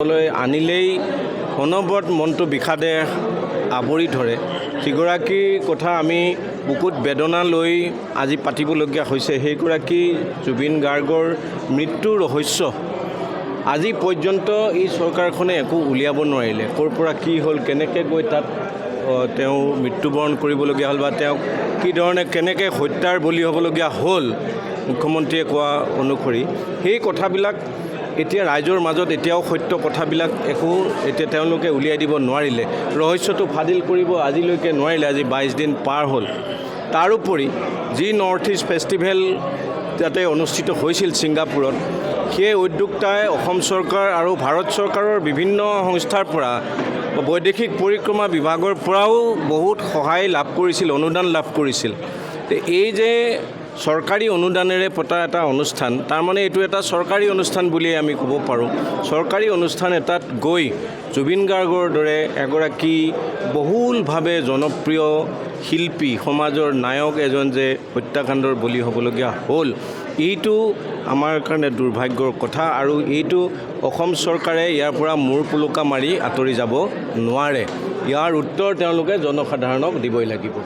আনিলেই অনবৰত মনটো বিষাদে আৱৰি ধৰে। যিগৰাকীৰ কথা আমি বুকুত বেদনা লৈ আজি পাতিবলগীয়া হৈছে, সেইগৰাকী জুবিন গাৰ্গৰ মৃত্যুৰ ৰহস্য আজি পৰ্যন্ত এই চৰকাৰখনে একো উলিয়াব নোৱাৰিলে। ক'ৰ পৰা কি হ'ল, কেনেকৈ গৈ তাত তেওঁ মৃত্যুবৰণ কৰিবলগীয়া হ'ল বা তেওঁক কি ধৰণে কেনেকৈ হত্যাৰ বলি হ'বলগীয়া হ'ল, মুখ্যমন্ত্ৰীয়ে কোৱা অনুসৰি সেই কথাবিলাক এতিয়া ৰাইজৰ মাজত এতিয়াও সত্য কথাবিলাক একো এতিয়া তেওঁলোকে উলিয়াই দিব নোৱাৰিলে। ৰহস্যটো ফাদিল কৰিব আজিলৈকে নোৱাৰিলে। আজি 22 দিন পাৰ হ'ল। তাৰোপৰি যি নৰ্থ ইষ্ট ফেষ্টিভেল তাতে অনুষ্ঠিত হৈছিল ছিংগাপুৰত, সেই উদ্যোক্তাই অসম চৰকাৰ আৰু ভাৰত চৰকাৰৰ বিভিন্ন সংস্থাৰ পৰা বৈদেশিক পৰিক্ৰমা বিভাগৰ পৰাও বহুত সহায় লাভ কৰিছিল, অনুদান লাভ কৰিছিল। এই যে চৰকাৰী অনুদানেৰে পতা এটা অনুষ্ঠান, তাৰমানে এইটো এটা চৰকাৰী অনুষ্ঠান বুলিয়ে আমি ক'ব পাৰোঁ। চৰকাৰী অনুষ্ঠান এটাত গৈ জুবিন গাৰ্গৰ দৰে এগৰাকী বহুলভাৱে জনপ্ৰিয় শিল্পী, সমাজৰ নায়ক এজন যে হত্যাকাণ্ডৰ বলি হ'বলগীয়া হ'ল, এইটো আমাৰ কাৰণে দুৰ্ভাগ্যৰ কথা। আৰু এইটো অসম চৰকাৰে ইয়াৰ পৰা মূৰ পুলকা মাৰি আঁতৰি যাব নোৱাৰে। ইয়াৰ উত্তৰ তেওঁলোকে জনসাধাৰণক দিবই লাগিব।